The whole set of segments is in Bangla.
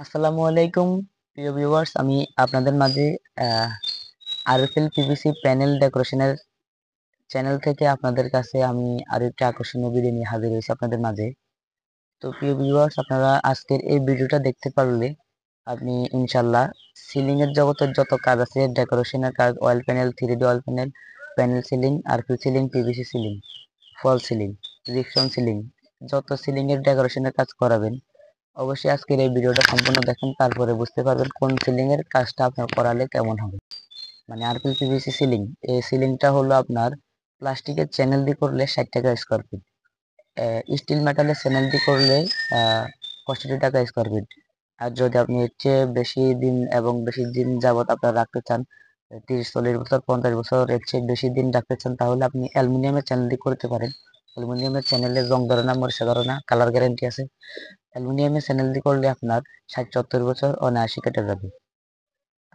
আসসালামু আলাইকুম প্রিয় ভিউয়ার্স, আমি আপনাদের মাঝে আরএফএল পিভিসি প্যানেল ডেকোরেশনের চ্যানেল থেকে আপনাদের কাছে আমি আরো একটা আকর্ষণীয় ভিডিও নিয়ে হাজির হয়েছি আপনাদের মাঝে। তো প্রিয় ভিউয়ার্স, আপনারা আজকের এই ভিডিওটা দেখতে পারলে আপনি ইনশাল্লাহ সিলিং এর জগতের যত কাজ আছে, ডেকোরেশনের কাজ, oil panel, 3D oil panel, panel ceiling, RP ceiling, PVC ceiling, fall ceiling, gypsum ceiling, যত সিলিং এর ডেকোরেশনের কাজ করাবেন অবশ্যই আজকের এই ভিডিওটা সম্পূর্ণ দেখেন, তারপরে বুঝতে পারবেন কোন সিলিং এর কাজটা আপনার করালে কেমন হবে। মানে আরপি পিভিসি সিলিং, এই সিলিংটা হলো আপনার প্লাস্টিকের চ্যানেল দিয়ে করলে 60 টাকা স্কোয়ার ফিট, স্টিল মেটালের চ্যানেল দিয়ে করলে 65 টাকা স্কোয়ার ফিট। আর যদি আপনি এর চেয়ে বেশি দিন এবং বেশি দিন যাবত আপনারা রাখতে চান, 30-40 বছর, 50 বছর, এর চেয়ে বেশি দিন রাখতে চান, তাহলে আপনি অ্যালুমিনিয়ামের চ্যানেল দিয়ে করতে পারেন। অ্যালুমিনিয়ামের চ্যানেলের রং ধরে না, মরিচা ধরে না, কালার গ্যারান্টি আছে। অ্যালুমিনিয়ামের চ্যানেল দিয়ে করলে আপনার 60-70 বছর অনায়াসে কেটে যাবে।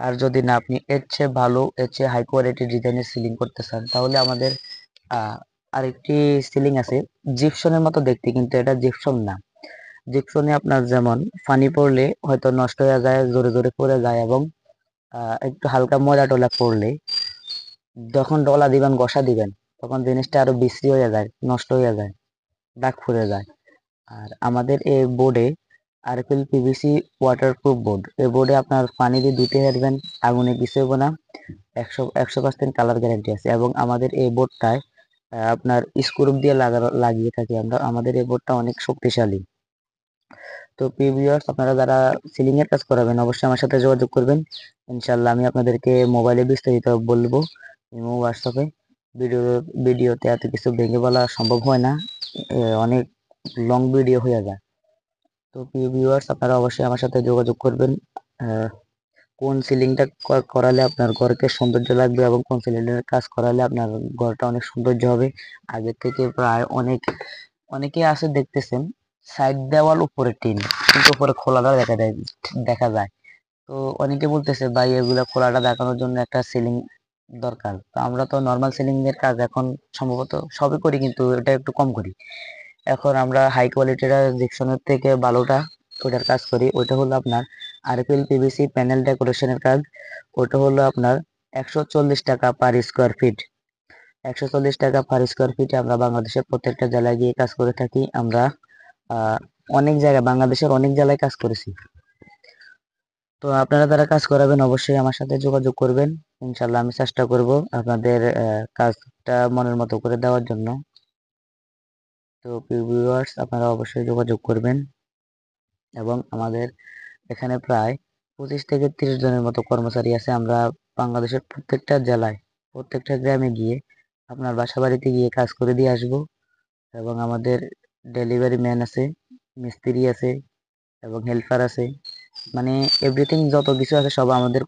আর যদি না আপনি এর চেয়ে ভালো, এর চেয়ে হাই কোয়ালিটি ডিজাইনের সিলিং করতে চান, তাহলে আমাদের আরেকটি সিলিং আছে জিপসনের মতো দেখতে, কিন্তু এটা জিপসন না। জিপসনে আপনার যেমন পানি পড়লে হয়তো নষ্ট হয়ে যায়, জোরে জোরে পড়ে যায়, এবং একটু হালকা ময়লা টলা পড়লে যখন ডলা দিবেন, ঘষা দিবেন, তখন জিনিসটা আরো বিশ্রী হয়ে যায়, নষ্ট হয়ে যায়, দাগ ফুরে যায়। আর আমাদের এই বোর্ডে আরএফএল পিভিসি ওয়াটারপ্রুফ বোর্ড, এই বোর্ডে আপনার পানি দিয়ে ধুতে পারবেন, আগুনে কিছু হবে না, 100% কালার গ্যারান্টি আছে। এবং আমাদের এই বোর্ডটায় আপনার স্ক্রু দিয়ে লাগিয়ে থাকি আমরা, আমাদের এই বোর্ডটা অনেক শক্তিশালী। তো ভিউয়ার্স, আপনারা যারা সিলিং এর কাজ করাবেন অবশ্যই আমার সাথে যোগাযোগ করবেন। ইনশাল্লাহ আমি আপনাদেরকে মোবাইলে বিস্তারিত বলবো, ইমো, হোয়াটসঅ্যাপে। ভিডিও ভিডিওতে এত কিছু ভেঙে বলা সম্ভব হয় না, অনেক লং ভিডিও হয়ে যায়। তো প্রিয় ভিউয়ার্স, আপনারা অবশ্যই আমার সাথে যোগাযোগ করবেন। কোন সিলিংটা করালে আপনার ঘরকে সৌন্দর্য লাগবে এবং কোন সিলিংয়ের কাজ করালে আপনার ঘরটা অনেক সৌন্দর্য হবে। আগের থেকে প্রায় অনেকে আছে দেখতেছেন সাইড দেওয়াল উপরে টিন, কিন্তু উপরে খোলাটা দেখা যায়। তো অনেকে বলতেছে ভাই এগুলা খোলাটা দেখানোর জন্য একটা সিলিং দরকার। তো আমরা তো নর্মাল সিলিং এর কাজ এখন সম্ভবত সবই করি, কিন্তু এটা একটু কম করি। এখন আমরা হাই কোয়ালিটির জিপসামের থেকে ভালোটা ওটার কাজ করি, ওইটা হলো আপনার আরএফএল পিভিসি প্যানেল ডেকোরেশনের কাজ। ওটা হলো আপনার 140 টাকা পার স্কোয়ার ফিট। 140 টাকা পার স্কোয়ার ফিটে আমরা বাংলাদেশের প্রত্যেকটা জেলায় গিয়ে কাজ করে থাকি। আমরা আহ অনেক জায়গায়, বাংলাদেশের অনেক জেলায় কাজ করেছি। তো আপনারা যারা কাজ করাবেন অবশ্যই আমার সাথে যোগাযোগ করবেন। ইনশাল্লাহ আমি চেষ্টা করব আপনাদের কাজটা মনের মতো করে দেওয়ার জন্য। তো ভিউয়ার্স, আপনারা অবশ্যই যোগাযোগ করবেন। এবং আমাদের এখানে প্রায় 25 থেকে 30 জনের মতো কর্মচারী আছে। আমরা বাংলাদেশের প্রত্যেকটা জেলায়, প্রত্যেকটা গ্রামে গিয়ে আপনার বাসা বাড়িতে গিয়ে কাজ করে দিয়ে আসব। এবং আমাদের ডেলিভারি ম্যান আছে, মিস্ত্রি আছে, এবং হেল্পার আছে, মানে এভরিথিং যত কিছু আছে সব আমাদের